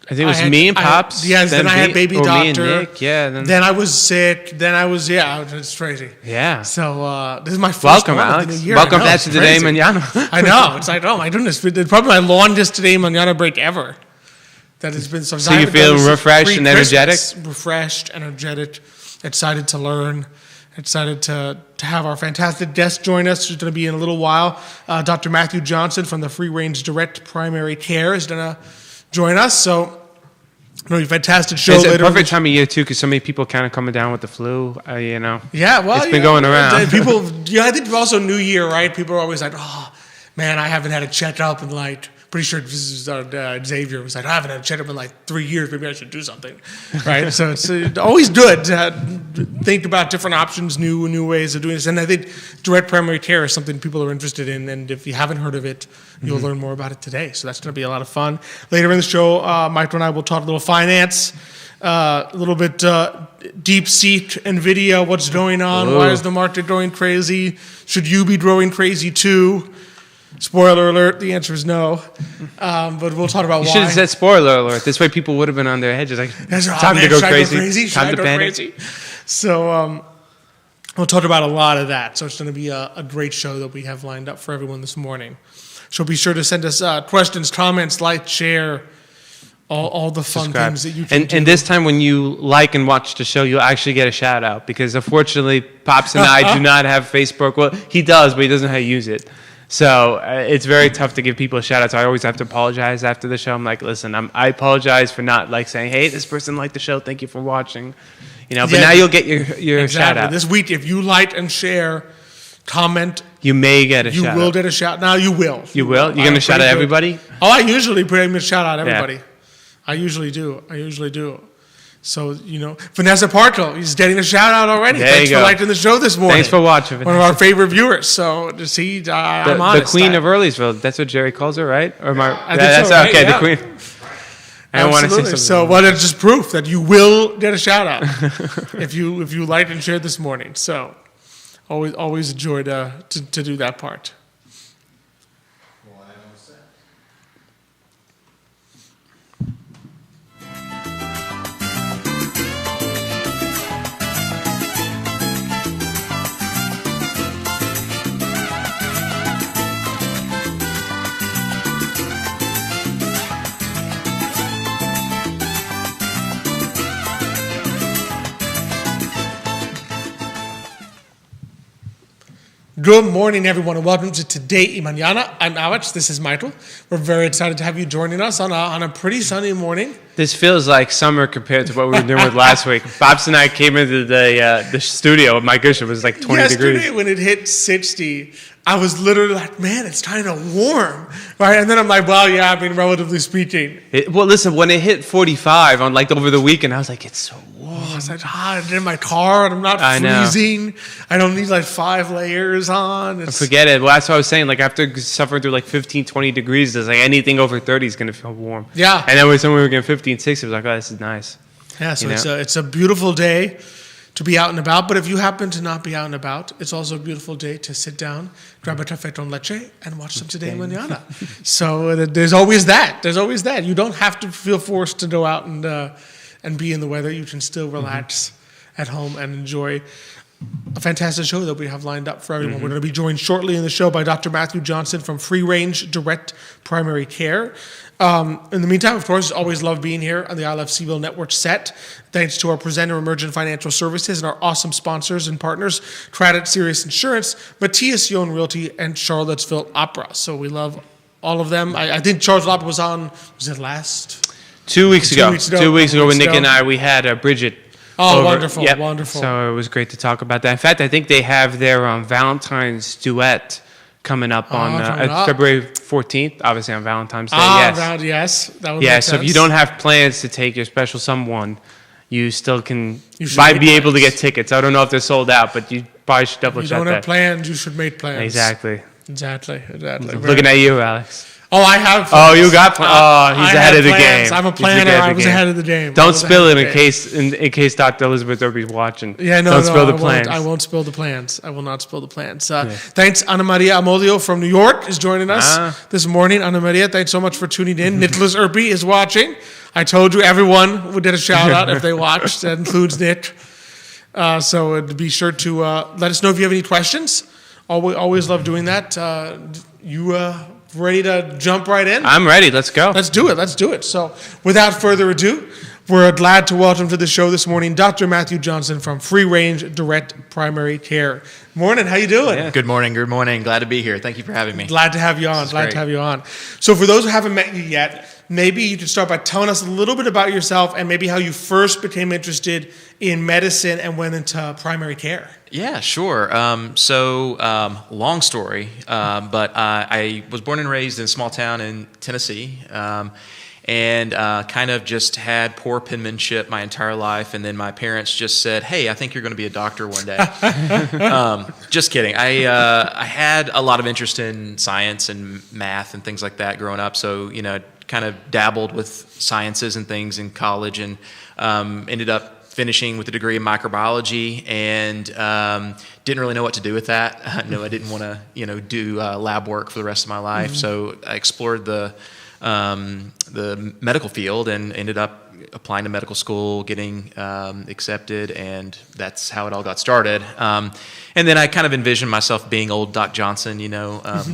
I think it was me and Pops. Then I had baby doctor. Me and Nick. Yeah. Then I was sick. Then I was it's crazy. Yeah. So this is my first Welcome, one Alex. of the new year. Welcome back to Today Mañana. I know. It's like, oh my goodness, it's probably my longest Today Mañana break ever. That has been so. So you feel refreshed and energetic? Refreshed, energetic, excited to learn. Excited to have our fantastic guest join us. She's going to be in a little while. Dr. Matthew Johnson from the Free Range Direct Primary Care is going to join us. So, it'll be a fantastic show. It's a perfect time of year, too, because so many people kind of coming down with the flu, Yeah, well, it's been going around. I think also New Year, right? People are always like, oh, man, I haven't had a checkup in pretty sure this is Xavier was like, I haven't had a checkup in 3 years. Maybe I should do something, right? So it's always good to think about different options, new ways of doing this. And I think direct primary care is something people are interested in. And if you haven't heard of it, you'll learn more about it today. So that's going to be a lot of fun. Later in the show, Michael and I will talk a little finance, a little bit deep seat NVIDIA, what's going on, Ooh. Why is the market going crazy, should you be growing crazy too? Spoiler alert, the answer is no. But we'll talk about why. You should have said spoiler alert. This way people would have been on their hedges. Time to go crazy. Time to panic. So we'll talk about a lot of that. So it's going to be a great show that we have lined up for everyone this morning. So be sure to send us questions, comments, like, share, all the fun things that you can do. And this time when you like and watch the show, you'll actually get a shout out. Because unfortunately, Pops and I do not have Facebook. Well, he does, but he doesn't know how to use it. So it's very tough to give people a shout out. So I always have to apologize after the show. I'm like, listen, I apologize for not saying, hey, this person liked the show. Thank you for watching. But now you'll get your shout out. This week, if you like and share, comment, you may get a shout out. You will get a shout out. Now you will. You will? You're going to shout out everybody? Oh, I usually pretty much shout out everybody. Yeah. I usually do. So, Vanessa Parkle, he's getting a shout out already. Thanks for liking the show this morning. Thanks for watching, Vanessa. One of our favorite viewers. So, to see, I'm honest. The Queen of Earlysville. That's what Jerry calls her, right? Or I think so, right? Okay, yeah. The Queen. I don't want to say something. So, it's just proof that you will get a shout out if you liked and shared this morning. So, always a joy to do that part. Good morning, everyone, and welcome to Today Mañana. I'm Alex. This is Michael. We're very excited to have you joining us on a pretty sunny morning. This feels like summer compared to what we were doing with last week. Pops and I came into the studio. My gosh, it was 20 degrees. Yesterday, when it hit 60, I was literally like, man, it's kind of warm, right? And then I'm like, well, yeah, relatively speaking. Listen, when it hit 45 on over the weekend, I was like, it's so warm. I was like, I'm in my car and I'm not freezing. I don't need 5 layers on. Forget it. Well, that's what I was saying. After suffering through 15, 20 degrees, there's anything over 30 is going to feel warm. Yeah. And then when we were getting 15, 16, it was like, oh, this is nice. Yeah, so it's a beautiful day to be out and about. But if you happen to not be out and about, it's also a beautiful day to sit down, grab a café con leche, and watch some Today Mañana. So there's always that. You don't have to feel forced to go out and be in the weather. You can still relax at home and enjoy a fantastic show that we have lined up for everyone. We're going to be joined shortly in the show by Dr. Matthew Johnson from Free Range Direct Primary Care. In the meantime, of course, always love being here on the I Love CVille Network set. Thanks to our presenter, Emergent Financial Services, and our awesome sponsors and partners, Credit Serious Insurance, Matthias Yohn Realty, and Charlottesville Opera. So we love all of them. I think Charlottesville Opera was it last? 2 weeks ago. 2 weeks ago when Nick and I, we had Bridget. Oh, wonderful, wonderful. So it was great to talk about that. In fact, I think they have their Valentine's duet coming up on February 14th, obviously on Valentine's Day. Yes. That would make sense. So if you don't have plans to take your special someone, you still can be able to get tickets. I don't know if they're sold out, but you probably should double check that. If you don't have plans, you should make plans. Exactly. Looking at you, Alex. Oh, I have. Oh, you got plans. Oh, he's I ahead had of the plans. game. I'm a He's planner. I was ahead of the game. Don't spill it in case Dr. Elizabeth Irby's watching. Yeah, no, Don't spill the I plans. I won't spill the plans. I will not spill the plans. Thanks, Ana Maria Amodio from New York is joining us this morning. Ana Maria, thanks so much for tuning in. Nicholas Irby is watching. I told you everyone would get a shout out if they watched. That includes Nick. So be sure to let us know if you have any questions. Always love doing that. You ready to jump right in? I'm ready. Let's go. Let's do it. So without further ado, we're glad to welcome to the show this morning Dr. Matthew Johnson from Free Range Direct Primary Care. Morning, how you doing? Yeah. Good morning. Glad to be here. Thank you for having me. Glad to have you on. So for those who haven't met you yet, maybe you could start by telling us a little bit about yourself and maybe how you first became interested in medicine and went into primary care. Yeah, sure. Long story, but I was born and raised in a small town in Tennessee, and kind of just had poor penmanship my entire life. And then my parents just said, "Hey, I think you're going to be a doctor one day." Just kidding. I had a lot of interest in science and math and things like that growing up. So, kind of dabbled with sciences and things in college, and ended up finishing with a degree in microbiology, and didn't really know what to do with that. No, I didn't want to, do lab work for the rest of my life. So I explored the medical field and ended up applying to medical school, getting accepted, and that's how it all got started. And then I kind of envisioned myself being old Doc Johnson,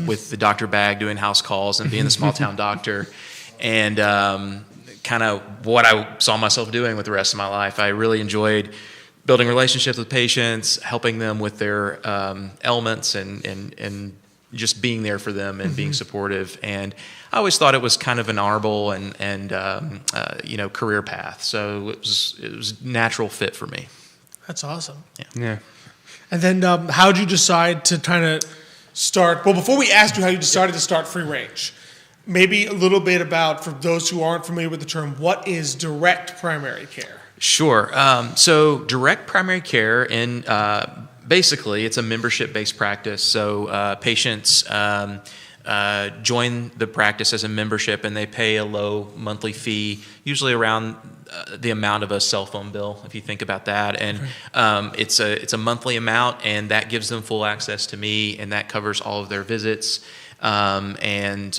with the doctor bag, doing house calls and being the small town doctor, and kind of what I saw myself doing with the rest of my life. I really enjoyed building relationships with patients, helping them with their ailments, and just being there for them and being supportive. And I always thought it was kind of an honorable and career path. So it was a natural fit for me. That's awesome. Yeah. And then how did you decide to kind of start? Well, before we asked you how you decided to start Free Range, maybe a little bit about, for those who aren't familiar with the term, what is direct primary care? Sure. So direct primary care, basically it's a membership-based practice. So patients join the practice as a membership, and they pay a low monthly fee, usually around the amount of a cell phone bill, if you think about that. And it's a monthly amount, and that gives them full access to me, and that covers all of their visits. And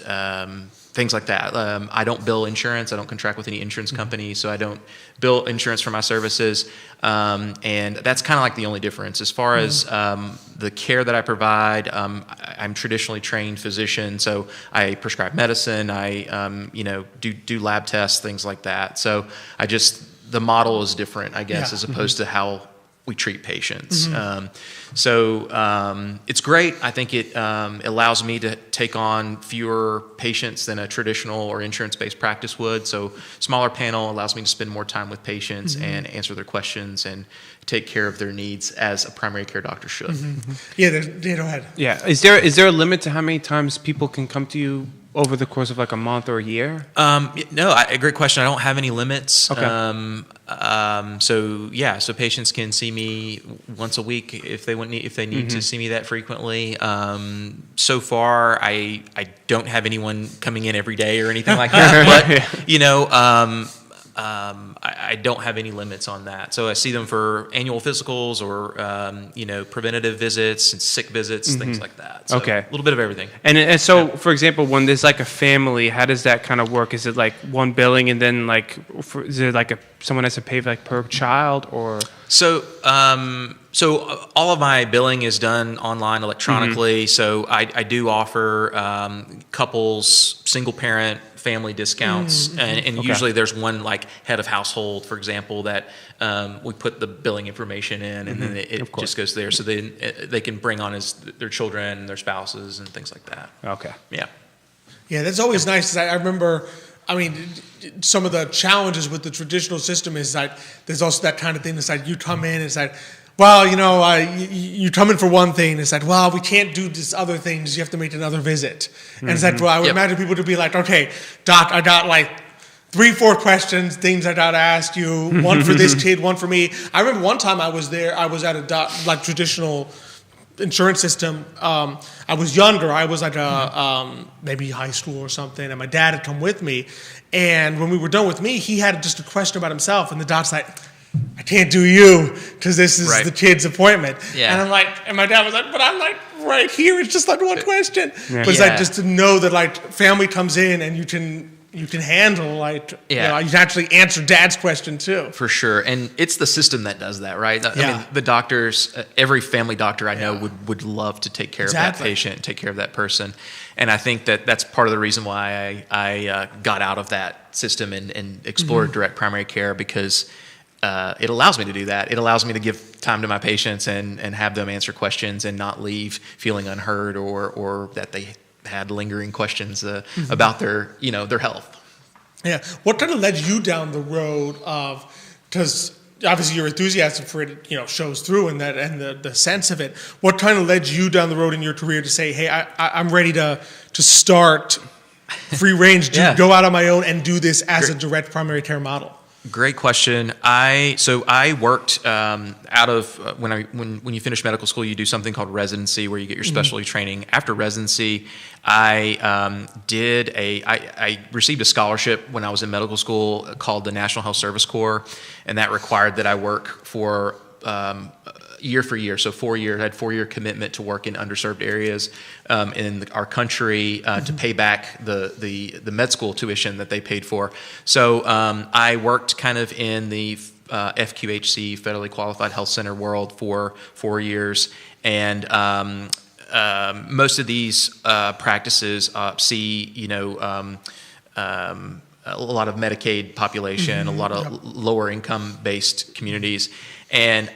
things like that. I don't bill insurance. I don't contract with any insurance company, so I don't bill insurance for my services. And that's kind of like the only difference. As far as the care that I provide, I'm traditionally trained physician, so I prescribe medicine. I do lab tests, things like that. So the model is different, I guess, as opposed to how we treat patients. It's great. I think it allows me to take on fewer patients than a traditional or insurance-based practice would. So smaller panel allows me to spend more time with patients and answer their questions and take care of their needs as a primary care doctor should. Yeah, go ahead. Yeah. Is there a limit to how many times people can come to you over the course of like a month or a year? No, a great question. I don't have any limits. Okay. So patients can see me once a week if they need to see me that frequently. So far, I don't have anyone coming in every day or anything like that. But I don't have any limits on that. So I see them for annual physicals or preventative visits and sick visits, things like that. So okay, a little bit of everything. And so, for example, when there's like a family, how does that kind of work? Is it like one billing, and then is it like someone has to pay like per child, or? So all of my billing is done online electronically. So I do offer couples, single parent, family discounts, and usually there's one like head of household, for example, that we put the billing information in, and then it just goes there, so they can bring on their children and their spouses and things like that. Okay. Yeah, that's always nice. I remember, some of the challenges with the traditional system is that there's also that kind of thing. It's like you come in, it's like, well, you come in for one thing. It's like, well, we can't do this other thing. You have to make another visit. And it's like, well, I would imagine people to be like, okay, doc, I got like 3-4 questions, things I got to ask you. One for this kid, one for me. I remember one time I was there. I was at a traditional insurance system. I was younger. I was like maybe high school or something, and my dad had come with me. And when we were done with me, he had just a question about himself, and the doc's like, I can't do you because this is the kid's appointment. Yeah. And I'm like, and my dad was like, but I'm like right here. It's just like one question. Yeah. But it's like just to know that like family comes in and you can handle like you can actually answer dad's question too. For sure. And it's the system that does that, right? I mean, the doctors, every family doctor I know would love to take care of that patient, take care of that person. And I think that's part of the reason why I got out of that system and explored direct primary care, because it allows me to do that. It allows me to give time to my patients and have them answer questions and not leave feeling unheard or that they had lingering questions about their health. Yeah. What kind of led you down the road of, because obviously your enthusiasm for it, shows through and the sense of it. What kind of led you down the road in your career to say, hey, I'm ready to start free range, go out on my own and do this as a direct primary care model? Great question. I worked out of when you finish medical school, you do something called residency, where you get your specialty training. After residency, I received a scholarship when I was in medical school called the National Health Service Corps, and that required that I work for year for year. So 4 years, I had 4-year commitment to work in underserved areas in our country to pay back the med school tuition that they paid for. So I worked kind of in the FQHC, Federally Qualified Health Center world for 4 years. And most of these practices see, a lot of Medicaid population, a lot of lower income based communities. And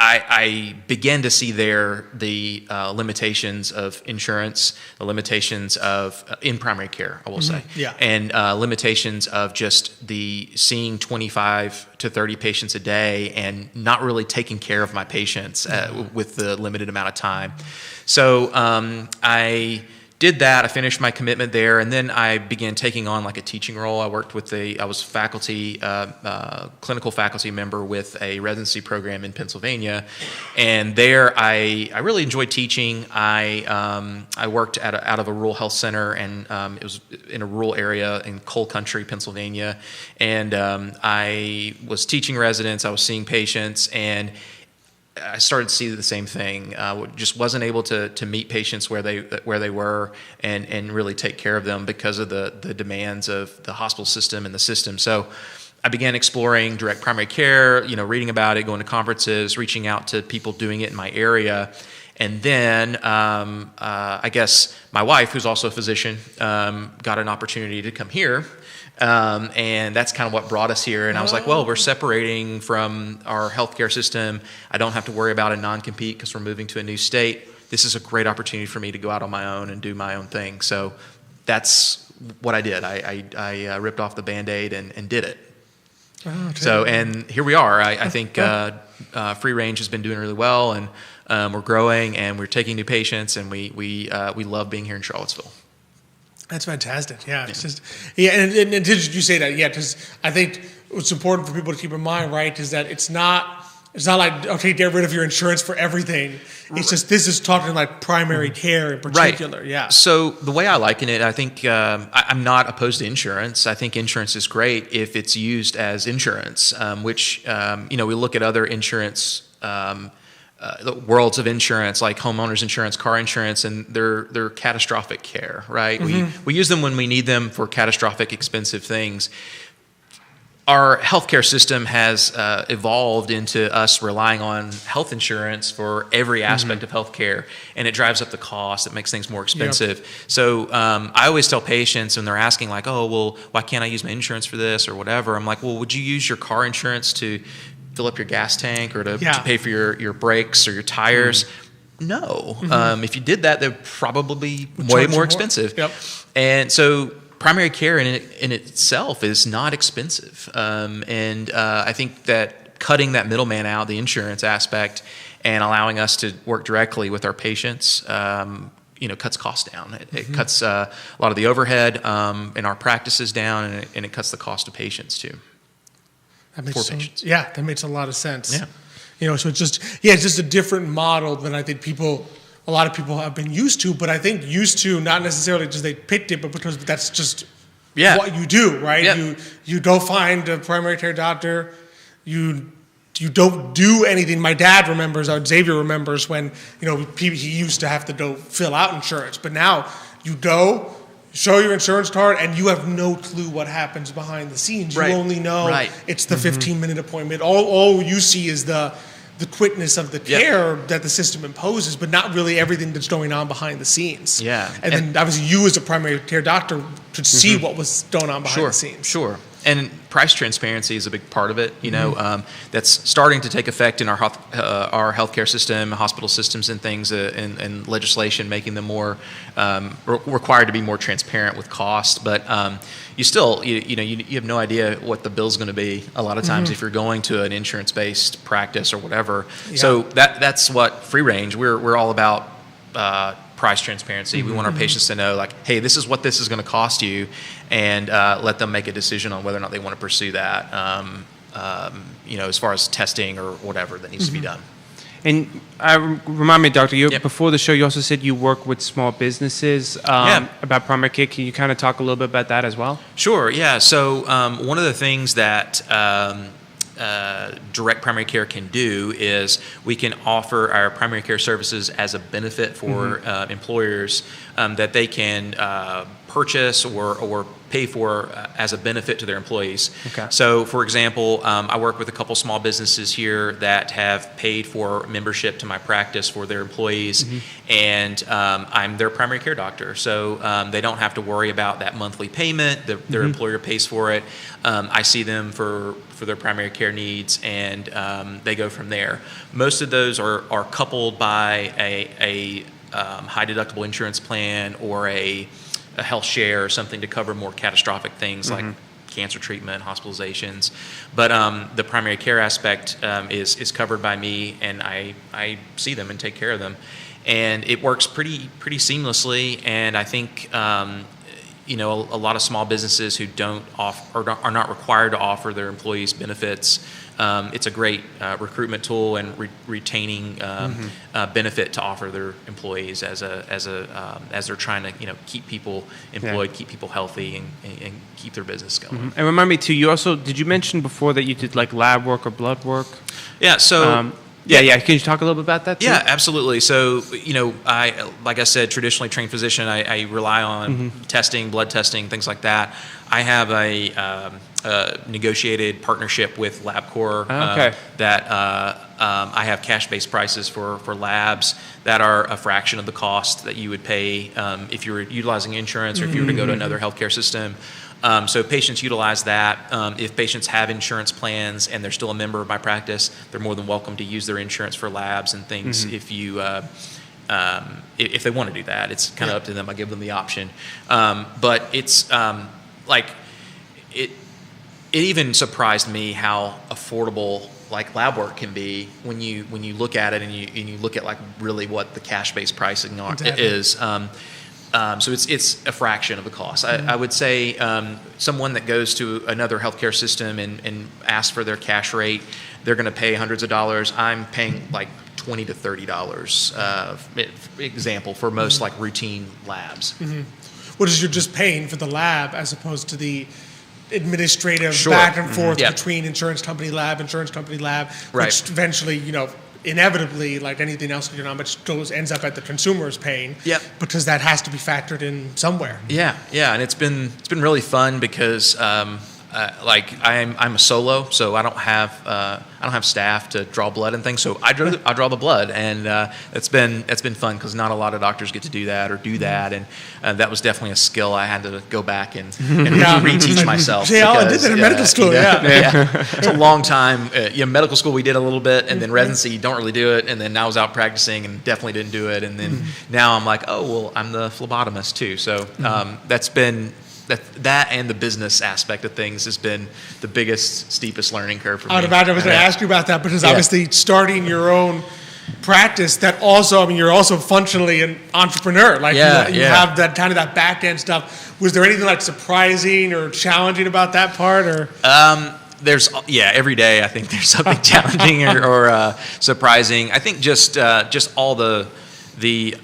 I began to see there the limitations of insurance, the limitations of in primary care, I will say, and limitations of just the seeing 25 to 30 patients a day and not really taking care of my patients with the limited amount of time. So I did that. I finished my commitment there, and then I began taking on like a teaching role. I worked with I was faculty, clinical faculty member with a residency program in Pennsylvania, and there I really enjoyed teaching. I worked out of a rural health center, and it was in a rural area in coal country, Pennsylvania, and I was teaching residents. I was seeing patients, and I started to see the same thing. Just wasn't able to meet patients where they were and really take care of them because of the demands of the hospital system and the system. So I began exploring direct primary care, reading about it, going to conferences, reaching out to people doing it in my area. And then I guess my wife, who's also a physician, got an opportunity to come here. And that's kind of what brought us here. And I was like, well, we're separating from our healthcare system. I don't have to worry about a non-compete because we're moving to a new state. This is a great opportunity for me to go out on my own and do my own thing. So that's what I did. I ripped off the Band-Aid and did it. So, and here we are. I think Free Range has been doing really well, and we're growing, and we're taking new patients, and we love being here in Charlottesville. That's fantastic. Yeah, it's just and did you say that? Yeah, because I think what's important for people to keep in mind, right, is that it's not like, okay, get rid of your insurance for everything. It's just this is talking like primary care in particular. Right. Yeah. So the way I liken it, I think I'm not opposed to insurance. I think insurance is great if it's used as insurance, which we look at other insurance. The worlds of insurance, like homeowners insurance, car insurance, and they're catastrophic care, right? We use them when we need them for catastrophic, expensive things. Our healthcare system has evolved into us relying on health insurance for every aspect of healthcare, and it drives up the cost. It makes things more expensive. Yep. So I always tell patients, and they're asking like, oh, well, why can't I use my insurance for this or whatever? I'm like, well, would you use your car insurance to fill up your gas tank or to pay for your brakes or your tires? No. If you did that, they'd probably be way more expensive. Yep. And so primary care in itself is not expensive. And I think that cutting that middleman out, the insurance aspect, and allowing us to work directly with our patients, cuts costs down. It cuts a lot of the overhead in our practices down, and it cuts the cost of patients too. That makes a lot of sense. Yeah. So it's just a different model than I think people a lot of people have been used to, but I think used to not necessarily just they picked it, but because that's just what you do, right? Yep. You go find a primary care doctor, you don't do anything. My dad remembers, Xavier remembers when, he used to have to go fill out insurance, but now you go, show your insurance card, and you have no clue what happens behind the scenes. Right. You only know it's the 15-minute appointment. All you see is the quickness of the care that the system imposes, but not really everything that's going on behind the scenes. Yeah. And then obviously you as a primary care doctor could see what was going on behind the scenes. Sure. And price transparency is a big part of it. That's starting to take effect in our healthcare system, hospital systems, and things, and legislation making them more required to be more transparent with cost. But you still, you have no idea what the bill's going to be a lot of times if you're going to an insurance-based practice or whatever. Yeah. So that's what free range. We're all about. Price transparency. We want our patients to know, like, hey, this is what this is going to cost you, and let them make a decision on whether or not they want to pursue that. As far as testing or whatever that needs to be done. And remind me, Doctor, before the show, you also said you work with small businesses about primary care. Can you kind of talk a little bit about that as well? Sure. Yeah. So one of the things that direct primary care can do is we can offer our primary care services as a benefit for employers that they can purchase or pay for as a benefit to their employees. Okay. So, for example, I work with a couple small businesses here that have paid for membership to my practice for their employees, and I'm their primary care doctor. So they don't have to worry about that monthly payment. Their employer pays for it. I see them for their primary care needs, and they go from there. Most of those are coupled by a high deductible insurance plan or a health share or something to cover more catastrophic things like cancer treatment, hospitalizations. But the primary care aspect is covered by me, and I see them and take care of them. And it works pretty seamlessly, and I think a lot of small businesses who don't offer or are not required to offer their employees benefits. It's a great recruitment tool and retaining benefit to offer their employees as they're trying to keep people employed, keep people healthy, and keep their business going. And remind me too. Did you mention before that you did like lab work or blood work? Yeah. So. Yeah. Can you talk a little bit about that too? Yeah, absolutely. So, like I said, traditionally trained physician, I rely on testing, blood testing, things like that. I have a negotiated partnership with LabCorp that I have cash-based prices for labs that are a fraction of the cost that you would pay if you were utilizing insurance or if you were to go to another healthcare system. So patients utilize that. If patients have insurance plans and they're still a member of my practice, they're more than welcome to use their insurance for labs and things. If they want to do that, it's kind of up to them. I give them the option. But it's it even surprised me how affordable like lab work can be when you look at it and you look at like really what the cash-based pricing is. So it's a fraction of the cost. I would say someone that goes to another healthcare system and asks for their cash rate, they're going to pay hundreds of dollars. I'm paying like $20 to $30, example, for most like routine labs. What is you're just paying for the lab as opposed to the administrative back and forth between insurance company lab, which eventually, inevitably, like anything else going on, which ends up at the consumer's paying. Because that has to be factored in somewhere. Yeah, and it's been really fun because I'm a solo, so I don't have staff to draw blood and things. So I draw the blood, and it's been fun because not a lot of doctors get to do that, and that was definitely a skill I had to go back and reteach myself. I did that in medical school. It's a long time. Medical school we did a little bit, and then residency you don't really do it, and then I was out practicing and definitely didn't do it, and then now I'm like, oh well, I'm the phlebotomist too. So that's been. That and the business aspect of things has been the biggest, steepest learning curve for me. I was going to ask you about that because obviously starting your own practice, that also, you're also functionally an entrepreneur. Like you have that kind of that back end stuff. Was there anything like surprising or challenging about that part, or? There's every day I think there's something challenging or surprising. I think just all the the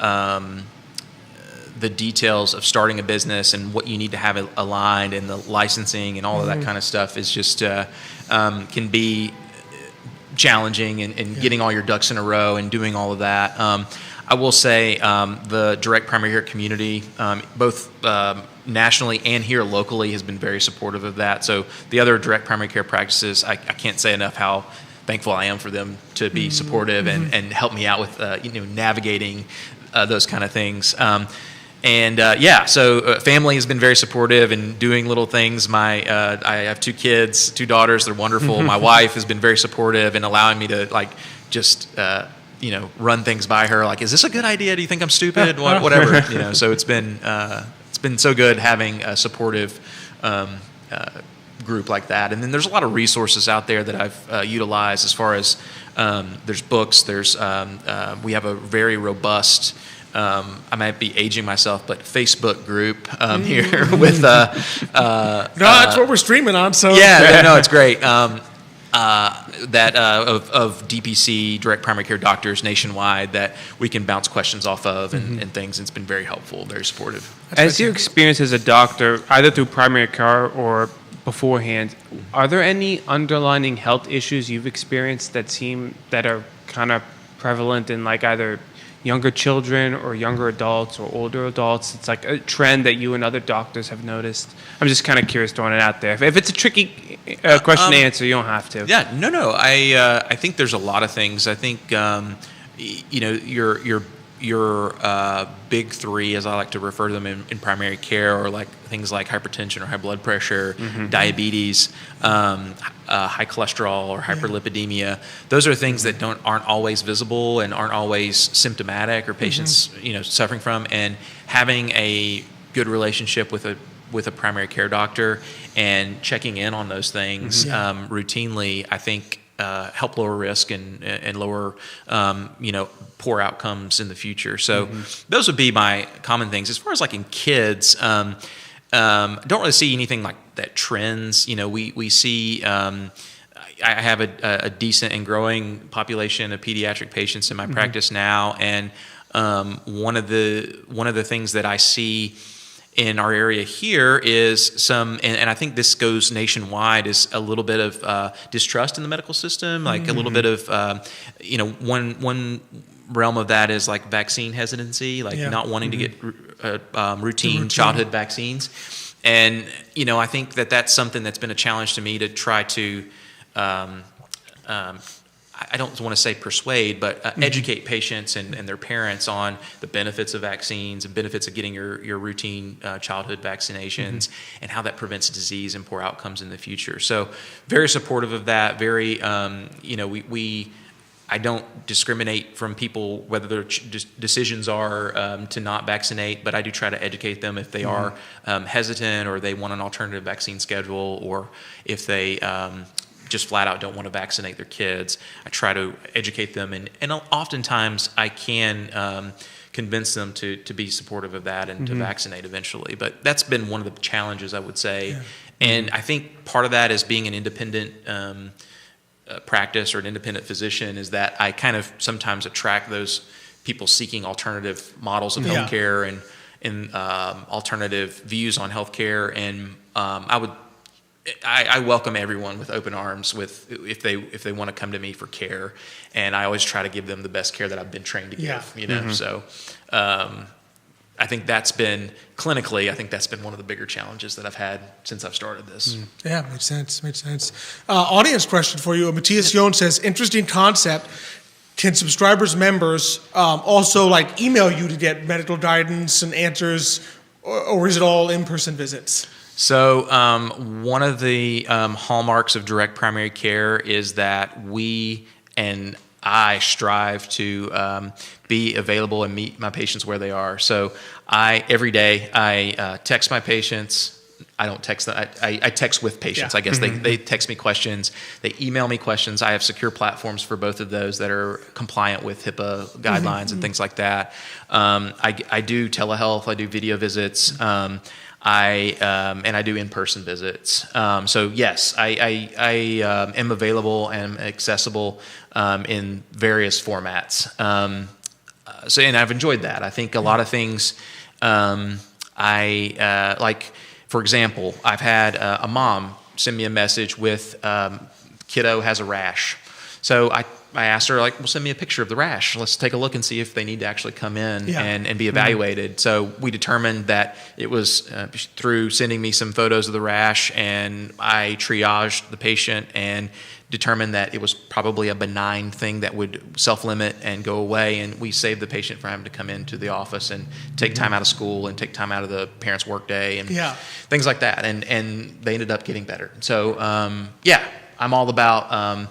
details of starting a business and what you need to have it aligned and the licensing and all of that kind of stuff is just can be challenging and getting all your ducks in a row and doing all of that. I will say the direct primary care community, both nationally and here locally, has been very supportive of that. So the other direct primary care practices, I can't say enough how thankful I am for them to be supportive and help me out with navigating those kind of things. So family has been very supportive and doing little things. I have 2 kids, 2 daughters. They're wonderful. My wife has been very supportive and allowing me to just run things by her. Like, is this a good idea? Do you think I'm stupid? Whatever. So it's been so good having a supportive group like that. And then there's a lot of resources out there that I've utilized as far as there's books. We have a very robust. I might be aging myself, but Facebook group here with that's what we're streaming on. So it's great. Of DPC, direct primary care doctors nationwide that we can bounce questions off of and things. And it's been very helpful, very supportive. As you experience as a doctor, either through primary care or beforehand, are there any underlying health issues you've experienced that are kind of prevalent in like either younger children or younger adults or older adults? It's like a trend that you and other doctors have noticed. I'm just kind of curious, throwing it out there. If it's a tricky question to answer, you don't have to. Yeah, no. I think there's a lot of things. I think your big 3, as I like to refer to them in primary care, are like things like hypertension or high blood pressure, diabetes, high cholesterol or hyperlipidemia. Those are things that aren't always visible and aren't always symptomatic or patients suffering from. And having a good relationship with a primary care doctor and checking in on those things routinely, I think help lower risk and lower poor outcomes in the future. So those would be my common things. As far as like in kids, don't really see anything like that trends. We see. I have a decent and growing population of pediatric patients in my practice now, and one of the things that I see in our area here is and I think this goes nationwide, is a little bit of distrust in the medical system, like a little bit of, one realm of that is like vaccine hesitancy, like not wanting to get routine childhood vaccines. And, I think that's something that's been a challenge to me to try to, I don't want to say persuade, but educate patients and their parents on the benefits of vaccines and benefits of getting your routine childhood vaccinations and how that prevents disease and poor outcomes in the future. So very supportive of that. Very, I don't discriminate from people whether their decisions are to not vaccinate, but I do try to educate them if they are hesitant or they want an alternative vaccine schedule, or if they just flat out don't want to vaccinate their kids. I try to educate them, and oftentimes I can convince them to be supportive of that and to vaccinate eventually. But that's been one of the challenges, I would say. Yeah. And I think part of that is being an independent practice or an independent physician, is that I kind of sometimes attract those people seeking alternative models of healthcare and alternative views on healthcare. And I welcome everyone with open arms if they want to come to me for care, and I always try to give them the best care that I've been trained to give. So I think that's been clinically, I think that's been one of the bigger challenges that I've had since I've started this. Yeah, makes sense. Audience question for you. Matthias Yohn says, interesting concept. Can subscribers, members also like email you to get medical guidance and answers, or is it all in-person visits? So one of the hallmarks of direct primary care is that we and I strive to be available and meet my patients where they are. So every day I text my patients. I don't text them. I text with patients. I guess they text me questions. They email me questions. I have secure platforms for both of those that are compliant with HIPAA guidelines and things like that. I do telehealth. I do video visits. I do in-person visits. So yes, I am available and accessible in various formats. and I've enjoyed that. I think a lot of things, like, for example, I've had a mom send me a message with kiddo has a rash. So I asked her, like, well, send me a picture of the rash. Let's take a look and see if they need to actually come in and be evaluated. So we determined that it was through sending me some photos of the rash, and I triaged the patient and determined that it was probably a benign thing that would self-limit and go away, and we saved the patient from having to come into the office and take time out of school and take time out of the parents' work day and things like that, and they ended up getting better. So I'm all about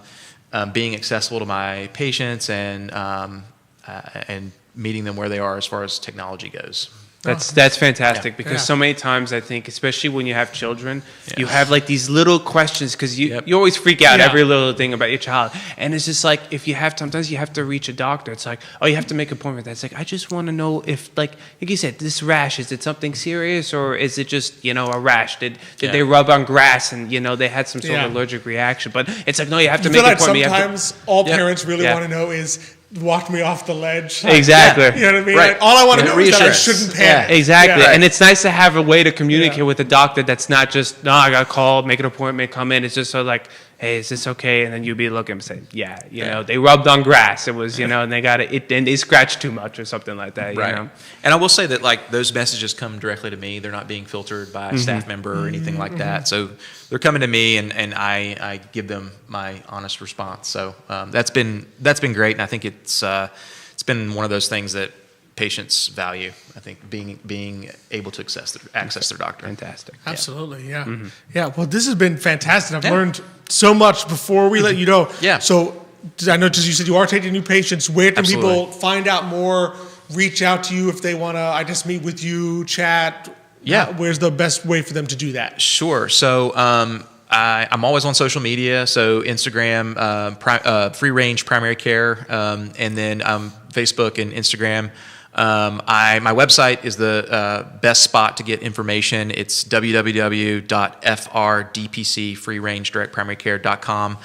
being accessible to my patients and meeting them where they are as far as technology goes. That's fantastic because so many times I think, especially when you have children, you have like these little questions because you always freak out every little thing about your child. And it's just like, if you have, sometimes you have to reach a doctor. It's like, oh, you have to make an appointment. That's like, I just want to know if, like you said, this rash, is it something serious or is it just, a rash? Did they rub on grass and, they had some sort of allergic reaction? But it's like, no, you have to make an appointment. Sometimes all parents really want to know is, walk me off the ledge. Exactly. You know what I mean? Right. Like, all I want to know is that I shouldn't panic. Exactly. And it's nice to have a way to communicate with a doctor that's not just, no, I got to call, make an appointment, come in. It's just sort of like, hey, is this okay? And then you'd be looking and say, they rubbed on grass. It was, and they got it, and they scratched too much or something like that. Right. You know? And I will say that, like, those messages come directly to me. They're not being filtered by a staff member or anything like that. So they're coming to me, and I give them my honest response. So that's been great, and I think it's been one of those things that patients value. I think being able to access their doctor. Fantastic. Absolutely, yeah. Well, this has been fantastic. I've learned so much. Before we let you go, so I know, because you said you are taking new patients. Where can people find out more? Reach out to you if they want to. I just meet with you, chat. Where's the best way for them to do that? Sure. So I'm always on social media. So Instagram, Free Range Primary Care, and then Facebook and Instagram. My website is the best spot to get information. It's www.frdpcfreerangedirectprimarycare.com.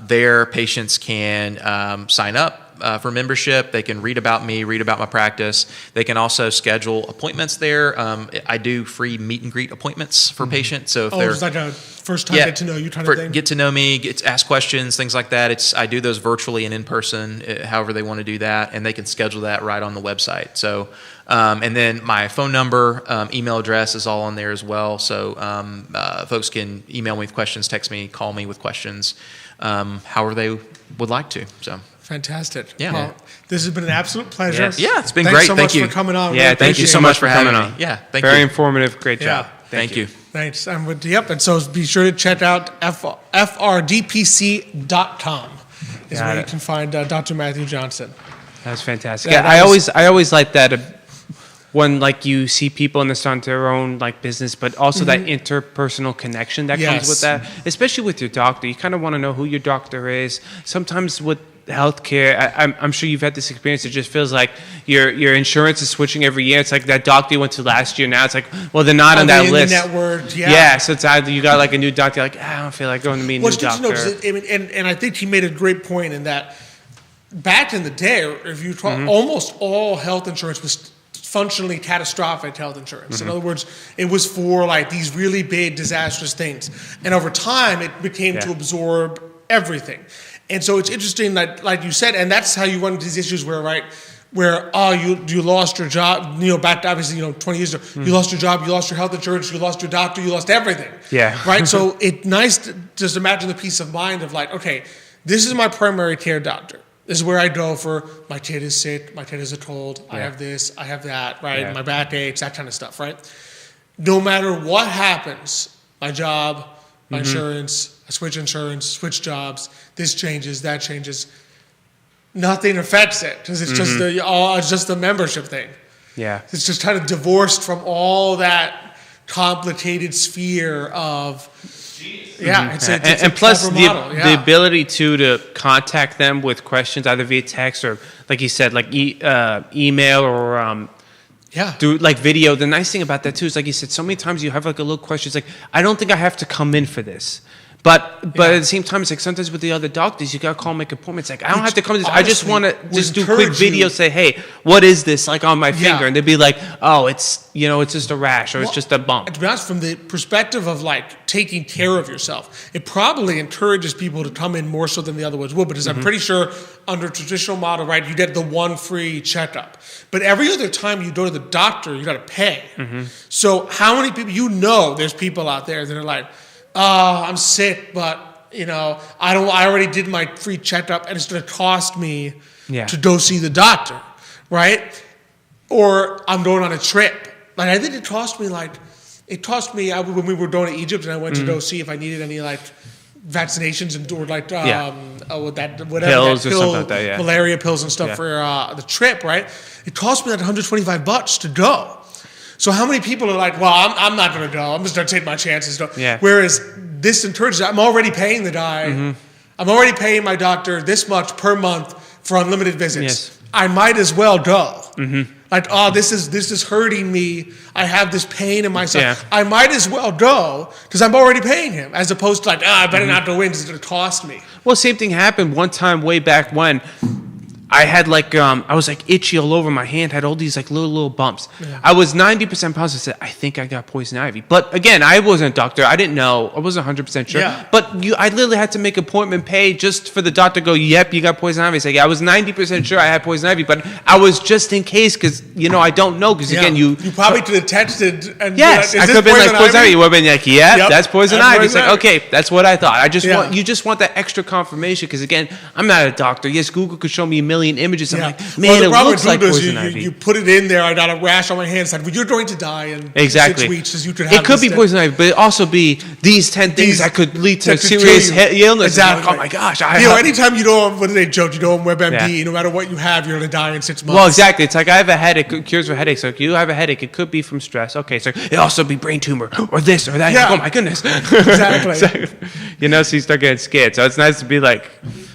There, patients can sign up for membership. They can read about me, read about my practice. They can also schedule appointments there. I do free meet and greet appointments for patients. So if they're it's like a first time get to know you kind of thing. Get to know me, ask questions, things like that. I do those virtually and in person, however they want to do that, and they can schedule that right on the website. So, and then my phone number, email address is all on there as well. So folks can email me with questions, text me, call me with questions, however they would like to. So. Fantastic. Yeah. Well, this has been an absolute pleasure. Yes. Yeah, it's been Thanks great. so Thank much you for coming on. Yeah, Really thank you so much for having coming me. on. Yeah, thank Very you. informative. Great job. Thank you. Thanks. And so be sure to check out frdpc.com is where you can find Dr. Matthew Johnson. That's fantastic. I always like that when like you see people and they start their own like business, but also that interpersonal connection that comes with that, especially with your doctor. You kind of want to know who your doctor is. Sometimes with healthcare, I'm sure you've had this experience. It just feels like your insurance is switching every year. It's like that doctor you went to last year. Now it's like, well, they're not on that list. The network, So it's either you got like a new doctor, you're like, I don't feel like going to meet a new doctor. And I think he made a great point in that back in the day, if you talk, almost all health insurance was functionally catastrophic health insurance. In other words, it was for like these really big disastrous things. And over time, it became to absorb everything. And so it's interesting that, like you said, and that's how you run into these issues where you lost your job, back to obviously, 20 years ago, you lost your job, you lost your health insurance, you lost your doctor, you lost everything. Yeah. Right? So it's nice to just imagine the peace of mind of like, okay, this is my primary care doctor. This is where I go for my kid is sick, my kid is a cold, I have this, I have that, right? Yeah. My back aches, that kind of stuff, right? No matter what happens, my job, my insurance, I switch insurance, switch jobs, this changes, that changes. Nothing affects it because it's just a membership thing. Yeah. It's just kind of divorced from all that complicated sphere of and plus the ability to contact them with questions either via text or, like you said, like email or do like video. The nice thing about that too is, like you said, so many times you have like a little question. It's like, I don't think I have to come in for this, But at the same time, it's like sometimes with the other doctors, you gotta call and make appointments. Like I don't have to come to this. I just want to just do a quick video, say, hey, what is this like on my finger? And they'd be like, oh, it's it's just a rash or it's just a bump. To be honest, from the perspective of like taking care of yourself, it probably encourages people to come in more so than the other ones would. Because I'm pretty sure under traditional model, right, you get the one free checkup. But every other time you go to the doctor, you got to pay. So how many people, there's people out there that are like, I'm sick, but I already did my free checkup and it's going to cost me to go see the doctor, right? Or I'm going on a trip. Like I think it cost me when we were going to Egypt and I went to go see if I needed any like vaccinations and or like pills or something like that, malaria pills and stuff for the trip, right? It cost me like $125 to go. So how many people are like, well, I'm not going to go. I'm just going to take my chances. Whereas this encourages, I'm already paying the guy. I'm already paying my doctor this much per month for unlimited visits. Yes. I might as well go. Like, this is hurting me. I have this pain in myself. I might as well go because I'm already paying him, as opposed to like, I better not go in because it's going to cost me. Well, same thing happened one time way back when. I had like I was like itchy all over my hand, had all these like little bumps. I was 90% positive. Said I think I got poison ivy, but again, I wasn't a doctor. I didn't know. I wasn't 100% sure. But I literally had to make an appointment, pay just for the doctor to go. Yep, you got poison ivy. It's like I was 90% sure I had poison ivy, but I was just in case because I don't know because again you probably could have texted and yes, I could have been like poison ivy. You would have been like that's poison ivy. It's like okay, that's what I thought. I just want you just want that extra confirmation because again, I'm not a doctor. Yes, Google could show me a million images. I'm like, man, it looks like poison ivy. You put it in there. I got a rash on my hand. Said, well, you're going to die in 6 weeks. As you could have it could be poison ivy, but it also be these 10 things that could lead to serious illness. Exactly. Like, oh my gosh. Anytime you go on, what do they joke? You go on WebMD. No matter what you have, you're going to die in 6 months. Well, exactly. It's like I have a headache. It cures for headaches. So if you have a headache, it could be from stress. Okay, so it also be brain tumor or this or that. Like, oh my goodness. Exactly. So you start getting scared. So it's nice to be like,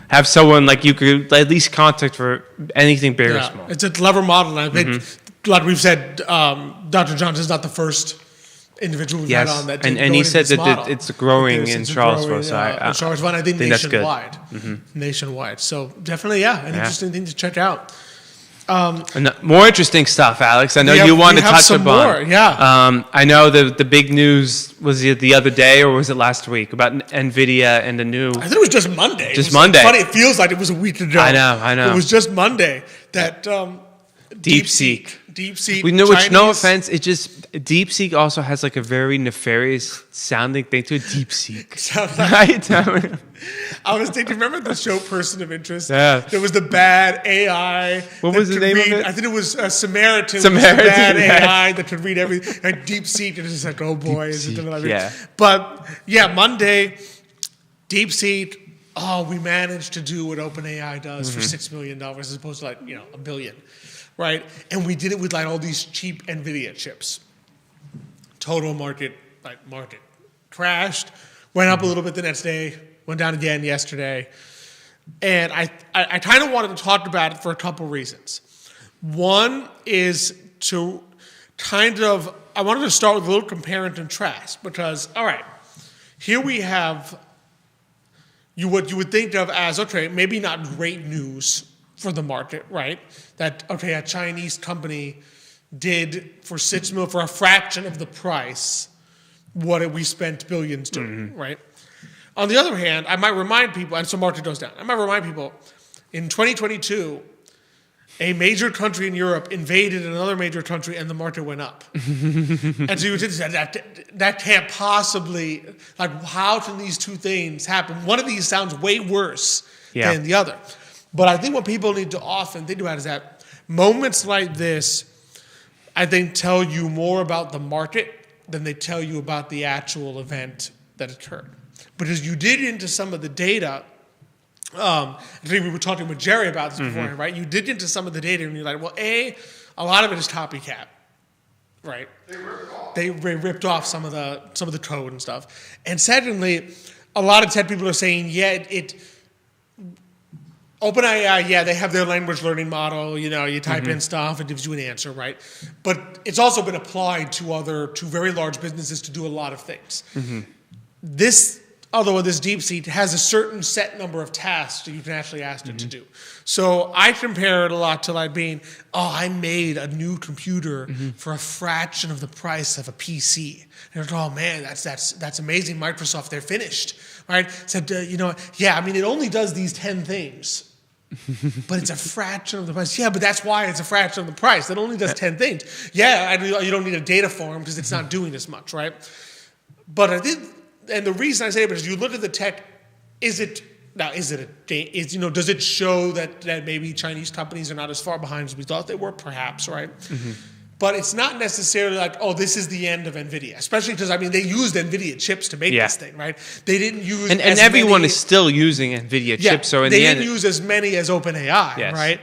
have someone like you could at least contact for anything big or small. It's a clever model. And I think, like we've said, Dr. Johnson's not the first individual we've had on that did and he said that it's growing in Charlottesville. Charlottesville, I think nationwide. Nationwide. So definitely, an interesting thing to check out. And more interesting stuff, Alex. I know you want to touch upon. I know the big news was the other day, or was it last week, about NVIDIA and the new... I think it was just Monday. Monday. Funny, it feels like it was a week ago. I know. It was just Monday that DeepSeek. DeepSeek. No offense, it just DeepSeek also has like a very nefarious sounding thing to it. DeepSeek. Right? I was thinking, remember the show Person of Interest? Yeah. There was the bad AI. What was the name of it? I think it was Samaritan. Samaritan. Was the bad AI that could read everything. And DeepSeek, and it's just like, oh boy. Is it like But Monday, DeepSeek. We managed to do what OpenAI does for $6 million as opposed to like $1 billion. Right, and we did it with like all these cheap NVIDIA chips. Total market crashed, went up a little bit the next day, went down again yesterday, and I kind of wanted to talk about it for a couple reasons. One is to I wanted to start with a little compare and contrast because all right, here we have what you would think of as maybe not great news for the market, right? That a Chinese company did for $6 million for a fraction of the price what we spent billions doing, right? On the other hand, I might remind people, and so market goes down. I might remind people, in 2022, a major country in Europe invaded another major country, and the market went up. And so you would say that can't possibly, like, how can these two things happen? One of these sounds way worse than the other. But I think what people need to often think about is that moments like this, I think, tell you more about the market than they tell you about the actual event that occurred. Because you dig into some of the data, I think we were talking with Jerry about this before, right? You dig into some of the data and you're like, well, a lot of it is copycat, right? They ripped off some of the code and stuff. And secondly, a lot of tech people are saying, OpenAI, they have their language learning model. You type in stuff, it gives you an answer, right? But it's also been applied to very large businesses to do a lot of things. This although this DeepSeek has a certain set number of tasks that you can actually ask it to do. So I compare it a lot to like being, I made a new computer for a fraction of the price of a PC. And it's, oh man, that's amazing. Microsoft, they're finished, right? Said, it only does these 10 things. But it's a fraction of the price. Yeah, but that's why it's a fraction of the price. It only does 10 things. Yeah, you don't need a data farm because it's not doing as much, right? But I think, and the reason I say it is you look at the tech, does it show that maybe Chinese companies are not as far behind as we thought they were? Perhaps, right? But it's not necessarily like, this is the end of NVIDIA. Especially because, they used NVIDIA chips to make this thing, right? They didn't use and everyone is still using NVIDIA chips. So they didn't use as many as OpenAI, right?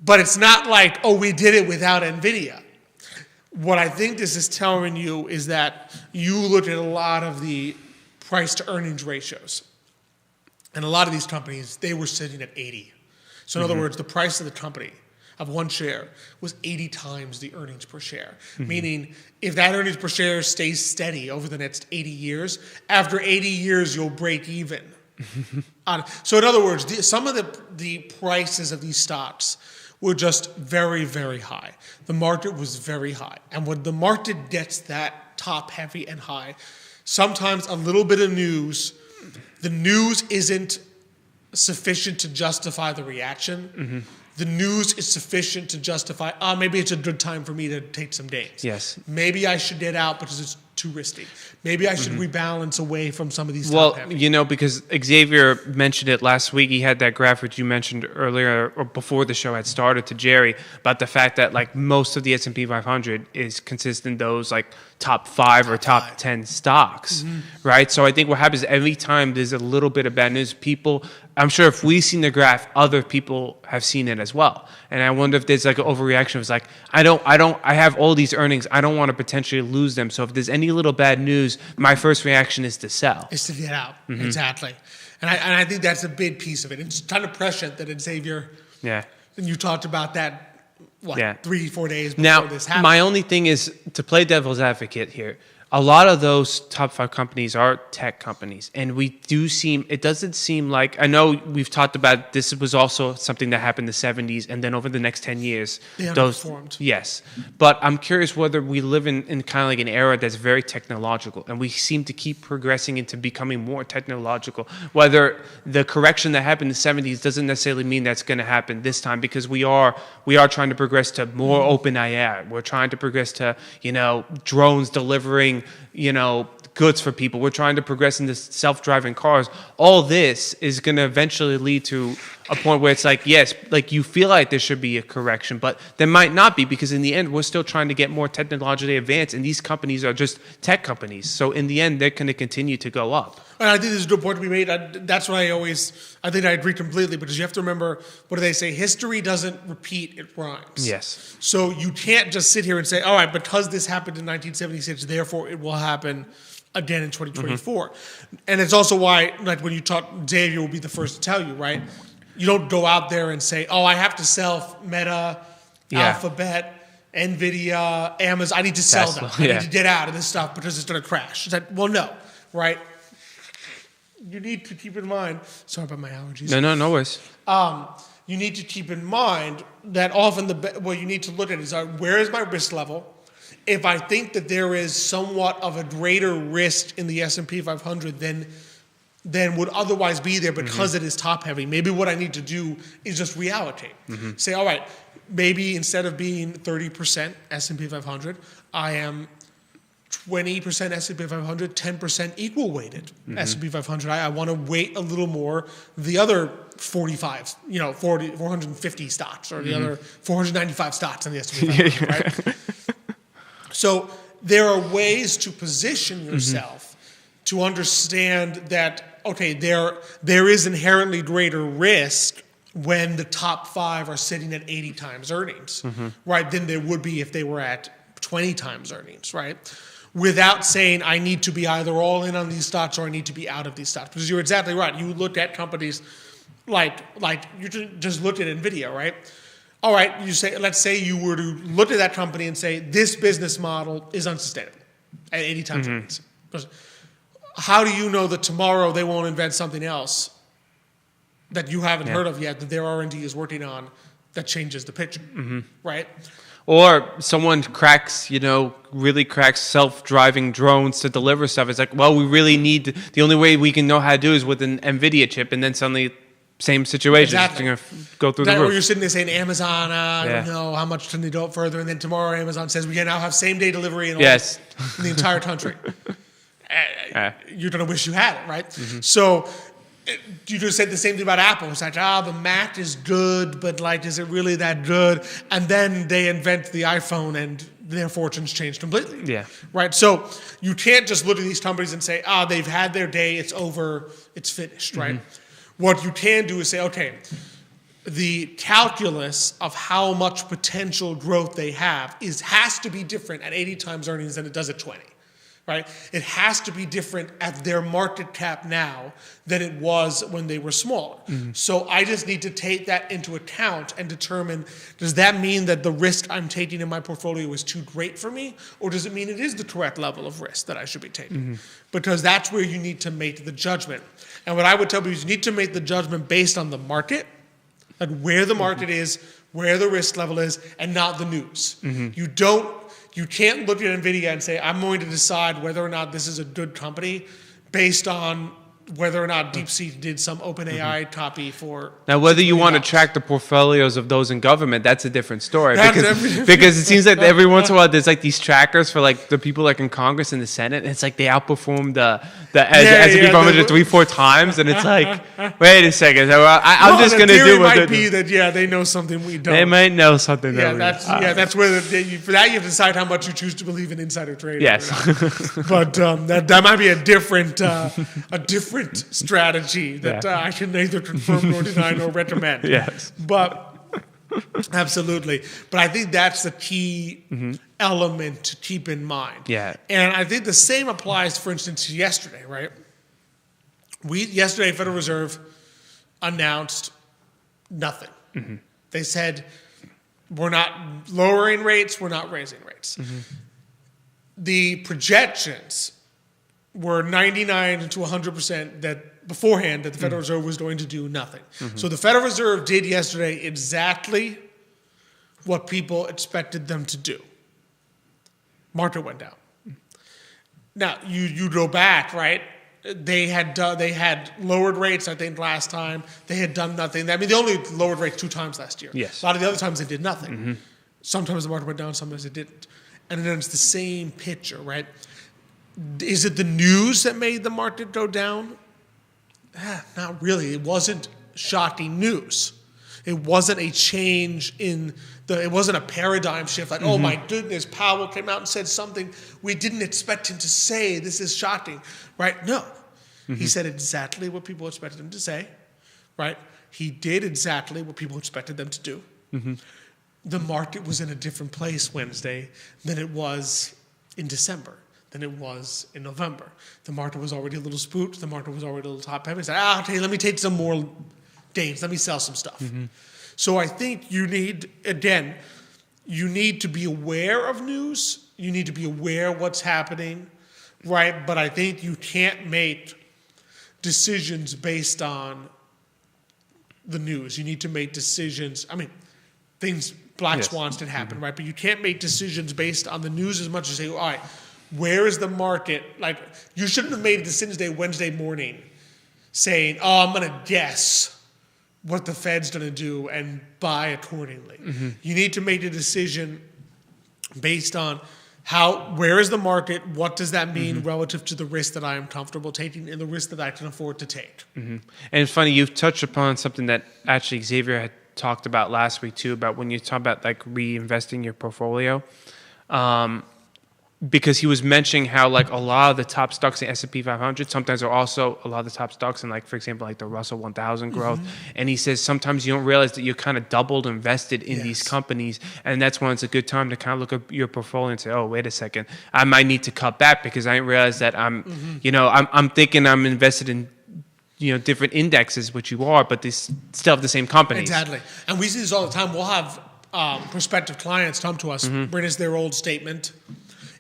But it's not like, we did it without NVIDIA. What I think this is telling you is that you look at a lot of the price to earnings ratios. And a lot of these companies, they were sitting at 80. So in other words, the price of the company of one share was 80 times the earnings per share. Meaning, if that earnings per share stays steady over the next 80 years, after 80 years, you'll break even. So in other words, some of the prices of these stocks were just very, very high. The market was very high. And when the market gets that top heavy and high, sometimes a little bit of news, the news isn't sufficient to justify the reaction. The news is sufficient to justify, maybe it's a good time for me to take some gains. Yes. Maybe I should get out because it's too risky. Maybe I should rebalance away from some of these top heavy. Because Xavier mentioned it last week. He had that graph which you mentioned earlier or before the show had started to Jerry about the fact that like most of the S&P 500 is consistent those like top 5 or top 10 stocks, right? So I think what happens every time there's a little bit of bad news, I'm sure if we've seen the graph, other people have seen it as well. And I wonder if there's like an overreaction. It's like, I have all these earnings. I don't want to potentially lose them. So if there's any little bad news, my first reaction is to sell. Is to get out. Exactly. And I think that's a big piece of it. It's kind of prescient that Xavier, and you talked about that, 3-4 days before this happened. My only thing is to play devil's advocate here. A lot of those top 5 companies are tech companies, and it doesn't seem like, I know we've talked about this was also something that happened in the 70s, and then over the next 10 years, they underperformed. Yes. But I'm curious whether we live in kind of like an era that's very technological, and we seem to keep progressing into becoming more technological, whether the correction that happened in the 70s doesn't necessarily mean that's going to happen this time, because we are trying to progress to more open AI. We're trying to progress to, drones delivering goods for people. We're trying to progress into self-driving cars. All this is going to eventually lead to a point where it's like, yes, like you feel like there should be a correction, but there might not be, because in the end, we're still trying to get more technologically advanced, and these companies are just tech companies. So in the end, they're going to continue to go up. And I think there's a good point to be made. That's why I think I agree completely, because you have to remember, what do they say? History doesn't repeat, it rhymes. Yes. So you can't just sit here and say, all right, because this happened in 1976, therefore it will happen again in 2024. And it's also why, like when you talk, Xavier will be the first to tell you, right? You don't go out there and say, I have to sell Meta, Alphabet, NVIDIA, Amazon. I need to sell them. I need to get out of this stuff because it's going to crash. It's like, well, no, right? You need to keep in mind, sorry about my allergies. No worries. You need to keep in mind that often what you need to look at is where is my risk level? If I think that there is somewhat of a greater risk in the S&P 500 than would otherwise be there because it is top heavy, maybe what I need to do is just reallocate. Say, all right, maybe instead of being 30% S&P 500, I am 20% S&P 500, 10% equal weighted S&P 500. I want to weight a little more the other 45, 450 stocks or the other 495 stocks on the S&P 500, right? So there are ways to position yourself to understand that, okay, there is inherently greater risk when the top 5 are sitting at 80 times earnings, right, than there would be if they were at 20 times earnings, right? Without saying I need to be either all in on these stocks or I need to be out of these stocks. Because you're exactly right. You look at companies like you just looked at NVIDIA, right? All right, let's say you were to look at that company and say this business model is unsustainable at 80 times earnings. how do you know that tomorrow they won't invent something else that you haven't heard of yet that their R&D is working on that changes the picture, right? Or someone cracks, really cracks self-driving drones to deliver stuff. It's like, well, we really need, the only way we can know how to do is with an NVIDIA chip, and then suddenly, same situation. Exactly. It's going to go through the Or roof. you're sitting there saying, Amazon, I don't know, how much can they do it further? And then tomorrow Amazon says, we can now have same-day delivery in, in the entire country. You're going to wish you had it, right? So you just said the same thing about Apple. It's like, the Mac is good, but like, is it really that good? And then they invent the iPhone and their fortunes change completely. Yeah. Right? So you can't just look at these companies and say, they've had their day, it's over, it's finished, right? What you can do is say, okay, the calculus of how much potential growth they have has to be different at 80 times earnings than it does at 20. Right? It has to be different at their market cap now than it was when they were smaller. So I just need to take that into account and determine, does that mean that the risk I'm taking in my portfolio is too great for me? Or does it mean it is the correct level of risk that I should be taking? Because that's where you need to make the judgment. And what I would tell you is you need to make the judgment based on the market, like where the market is, where the risk level is, and not the news. You can't look at NVIDIA and say, I'm going to decide whether or not this is a good company based on whether or not DeepSeek did some OpenAI copy for... Now, whether you want to track the portfolios of those in government, that's a different story. Because it seems like every once in a while there's like these trackers for like the people like in Congress and the Senate, and it's like they outperform the S&P 500 3-4 times, and it's like, wait a second, I'm just going to do what might be that, they know something we don't. They might know something that that's where for that you have to decide how much you choose to believe in insider trading. Yes. But that might be a different strategy that I can neither confirm nor deny nor recommend. Yes. But absolutely. But I think that's the key element to keep in mind. Yeah. And I think the same applies, for instance, to yesterday, right? Yesterday, Federal Reserve announced nothing. They said, we're not lowering rates, we're not raising rates. The projections were 99 to 100% that beforehand that the Federal Reserve was going to do nothing. So the Federal Reserve did yesterday exactly what people expected them to do. Market went down. Now you go back, right? They had lowered rates, I think, last time. They had done nothing. I mean, they only lowered rates 2 times last year. Yes. A lot of the other times they did nothing. Sometimes the market went down, sometimes it didn't. And then it's the same picture, right? Is it the news that made the market go down? Not really. It wasn't shocking news. It wasn't a change it wasn't a paradigm shift like, oh my goodness, Powell came out and said something we didn't expect him to say. This is shocking, right? No. He said exactly what people expected him to say, right? He did exactly what people expected them to do. The market was in a different place Wednesday than it was in December, than it was in November. The market was already a little spooked. The market was already a little top-heavy. It said, okay, let me take some more gains. Let me sell some stuff. So I think you need to be aware of news. You need to be aware of what's happening, right? But I think you can't make decisions based on the news. You need to make decisions. I mean, black swans did happen, right? But you can't make decisions based on the news as much as say, all right, where is the market? Like, you shouldn't have made a decision Wednesday morning saying, I'm going to guess what the Fed's going to do and buy accordingly. You need to make a decision based on where is the market, what does that mean relative to the risk that I am comfortable taking and the risk that I can afford to take. And it's funny, you've touched upon something that actually Xavier had talked about last week too, about when you talk about like reinvesting your portfolio. Because he was mentioning how like a lot of the top stocks in S&P 500 sometimes are also a lot of the top stocks in like, for example, like the Russell 1000 growth. And he says sometimes you don't realize that you're kind of doubled invested in these companies. And that's when it's a good time to kind of look at your portfolio and say, oh, wait a second, I might need to cut back because I didn't realize that I'm thinking I'm invested in different indexes, which you are, but they still have the same companies. Exactly. And we see this all the time. We'll have prospective clients come to us, bring us their old statement.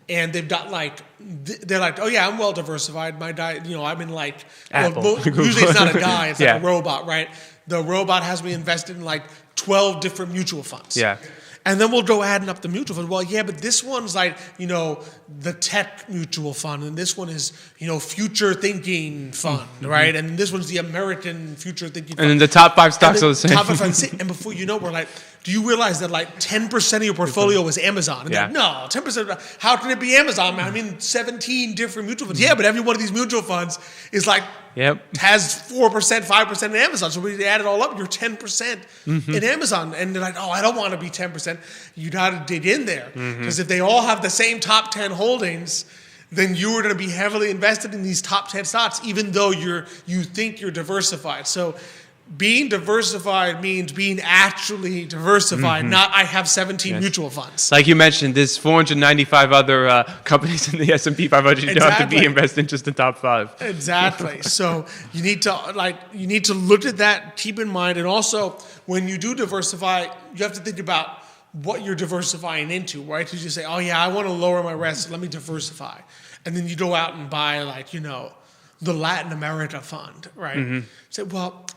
and they've got like they're like, oh yeah, I'm well diversified. My diet, I'm in like Apple. usually it's not a guy, it's Yeah. like a robot, right? The robot has me invested in like 12 different mutual funds. Yeah. And then we'll go adding up the mutual funds. Well, yeah, but this one's like, the tech mutual fund, and this one is, future thinking fund, right? And this one's the American future thinking fund. And then the top 5 stocks are the same. Top 5 funds. And before you know, we're like, do you realize that like 10% of your portfolio is Amazon? And Yeah. like, no, 10%, how can it be Amazon? I'm in 17 different mutual funds. Yeah, but every one of these mutual funds is like, has 4%, 5% in Amazon. So when you add it all up, you're 10% in Amazon. And they're like, oh, I don't want to be 10%. You got to dig in there. Because if they all have the same top 10 holdings, then you are going to be heavily invested in these top 10 stocks, even though you think you're diversified. So being diversified means being actually diversified, not I have 17 mutual funds. Like you mentioned, there's 495 other companies in the S&P 500. You don't have to be invested in just the top 5. Exactly. So you need to look at that, keep in mind, and also when you do diversify, you have to think about what you're diversifying into, right? Because you say, oh yeah, I want to lower my risk, let me diversify. And then you go out and buy the Latin America fund, right? Say, well,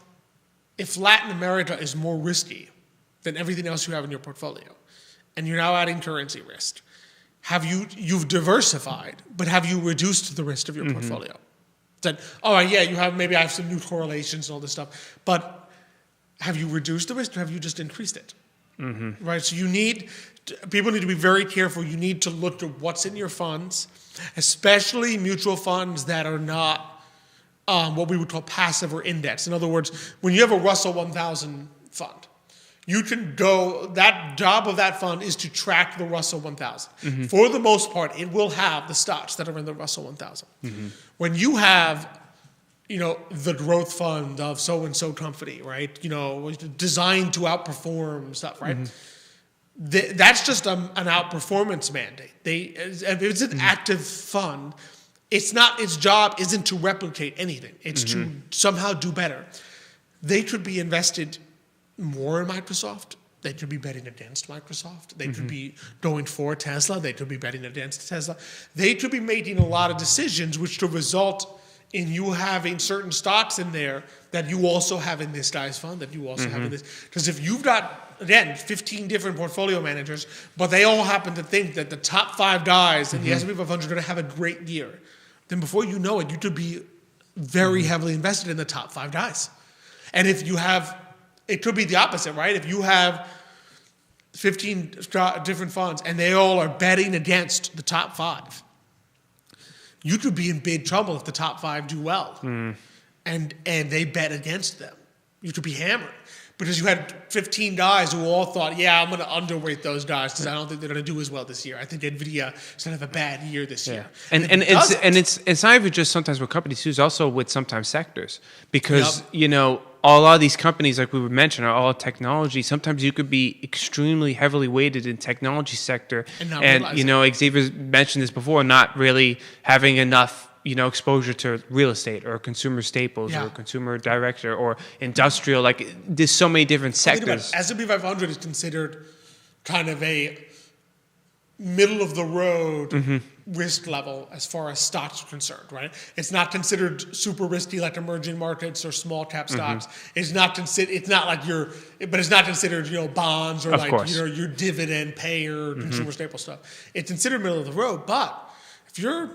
if Latin America is more risky than everything else you have in your portfolio, and you're now adding currency risk, you've diversified, but have you reduced the risk of your portfolio? Said, all right, yeah, I have some new correlations and all this stuff, but have you reduced the risk or have you just increased it? Right, so people need to be very careful. You need to look at what's in your funds, especially mutual funds that are not what we would call passive or index. In other words, when you have a Russell 1000 fund, that job of that fund is to track the Russell 1000. For the most part, it will have the stocks that are in the Russell 1000. When you have, the growth fund of so-and-so company, right? Designed to outperform stuff, right? That's just an outperformance mandate. If it's an active fund, its job isn't to replicate anything. It's to somehow do better. They could be invested more in Microsoft. They could be betting against Microsoft. They could be going for Tesla. They could be betting against Tesla. They could be making a lot of decisions which could result in you having certain stocks in there that you also have in this guy's fund, that you also have in this. Because if you've got, again, 15 different portfolio managers, but they all happen to think that the top 5 guys in the S&P 500 are going to have a great year, then before you know it, you could be very heavily invested in the top 5 guys. And if you have, it could be the opposite, right? If you have 15 different funds and they all are betting against the top 5, you could be in big trouble if the top 5 do well and they bet against them. You could be hammered because you had 15 guys who all thought, yeah, I'm going to underweight those guys because I don't think they're going to do as well this year. I think NVIDIA is going to have a bad year this year. And it's not even just sometimes with companies too, it's also with sometimes sectors because, a lot of these companies, like we would mention, are all technology. Sometimes you could be extremely heavily weighted in technology sector. And Xavier mentioned this before, not really having enough, exposure to real estate or consumer staples or consumer director or industrial. Like there's so many different sectors. S&P 500 is considered kind of a middle of the road risk level as far as stocks are concerned, right? It's not considered super risky like emerging markets or small cap stocks. It's not considered. It's not like but it's not considered bonds or your dividend payer consumer staple stuff. It's considered middle of the road. But if you're,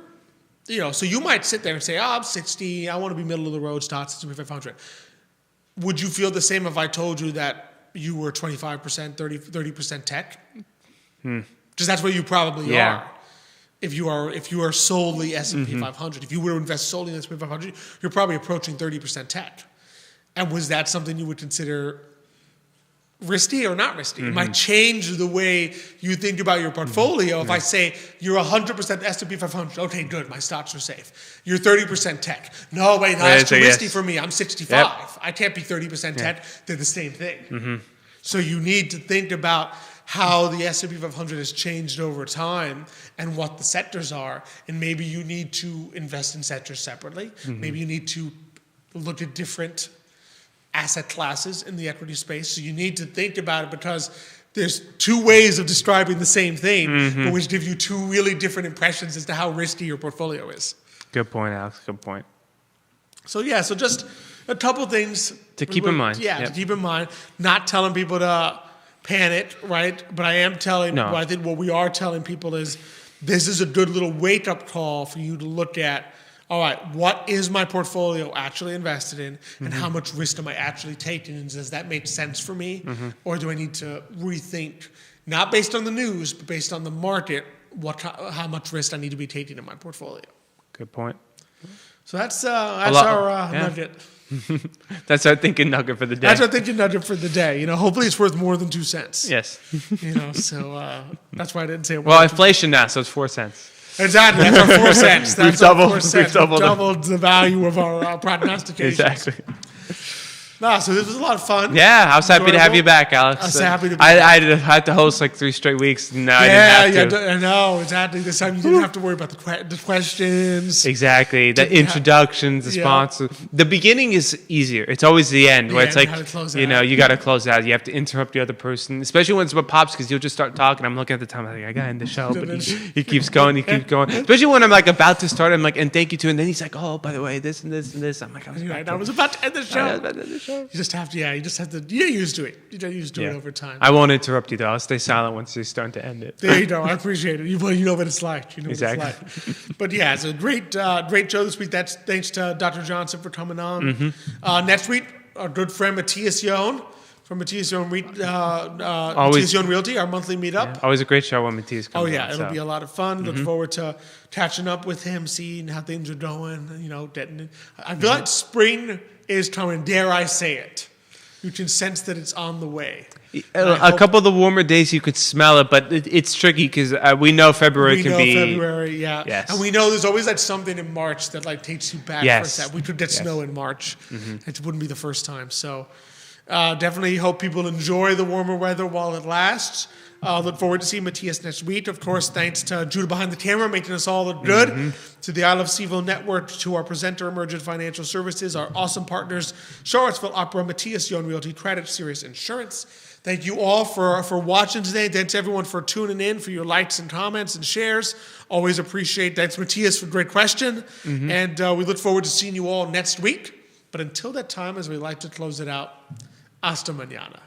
so you might sit there and say, I'm 60, I want to be middle of the road stocks, S&P 500. Would you feel the same if I told you that you were 25%, 30% tech? Because that's where you probably are. If you are solely S&P 500, if you were to invest solely in S&P 500, you're probably approaching 30% tech. And was that something you would consider risky or not risky? It might change the way you think about your portfolio. If I say you're 100% S&P 500, okay, good, my stocks are safe. You're 30% tech. No, wait, that's too risky for me. I'm 65. I can't be 30% tech. They're the same thing. So you need to think about how the S&P 500 has changed over time and what the sectors are. And maybe you need to invest in sectors separately. Maybe you need to look at different asset classes in the equity space. So you need to think about it because there's two ways of describing the same thing, but which give you two really different impressions as to how risky your portfolio is. Good point, Alex. Good point. So so just a couple things To keep in mind. Yeah, to keep in mind. Not telling people to panic, right? But I am telling. No. I think what we are telling people is this is a good little wake up call for you to look at. All right, what is my portfolio actually invested in, and how much risk am I actually taking? And does that make sense for me, or do I need to rethink, not based on the news, but based on the market, how much risk I need to be taking in my portfolio? Good point. So that's our nugget. That's our thinking nugget for the day. That's our thinking nugget for the day. Hopefully it's worth more than 2 cents. Yes. So that's why I didn't say it. Well, inflation now, so it's 4 cents. Exactly. That's our 4 cents. That's We've our doubled- 4 cents. we've doubled We've it. doubled the value of our prognostications. Exactly. So this was a lot of fun. Yeah, I was happy to have you back, Alex. I was happy to be I had to host like 3 straight weeks. No, I didn't have to. I know, exactly. This time you didn't have to worry about the questions. Exactly. The Didn't have- introductions, the Yeah. sponsors. The beginning is easier. It's always the end where it's end, like, how to close you know, out. you got to close out. You have to interrupt the other person, especially when it's about Pops, because you'll just start talking. I'm looking at the time. I'm like, I got to end the show. But he keeps going. He keeps going. Especially when I'm like about to start. I'm like, and thank you to. And then he's like, oh, by the way, this and this and this. I'm like, I was about to end the I was show. about to end the show. You just have to, you get used to it. You get used to it over time. I won't interrupt you though. I'll stay silent once you're starting to end it. There you go. I appreciate it. You know what it's like. You know Exactly. what it's like. But yeah, it's a great show this week. That's thanks to Dr. Johnson for coming on. Next week, our good friend Matthias Yohn from Matthias Yohn Realty, our monthly meetup. Yeah, always a great show when Matthias comes on. It'll be a lot of fun. Look forward to catching up with him, seeing how things are going. I feel like spring is coming. Dare I say it? You can sense that it's on the way. A couple of the warmer days you could smell it, but it's tricky because we know February can be. February, yeah. Yes. And we know there's always like something in March that like takes you back for a second. We could get snow in March. It wouldn't be the first time. So definitely hope people enjoy the warmer weather while it lasts. Look forward to seeing Matthias next week. Of course, thanks to Judah behind the camera, making us all look good. To the I Love CVille Network, to our presenter, Emergent Financial Services, our awesome partners, Charlottesville Opera, Matthias Yohn Realty, Credit, Sirius Insurance. Thank you all for watching today. Thanks everyone for tuning in, for your likes and comments and shares. Always appreciate. Thanks, Matthias, for a great question. And we look forward to seeing you all next week. But until that time, as we like to close it out, hasta mañana.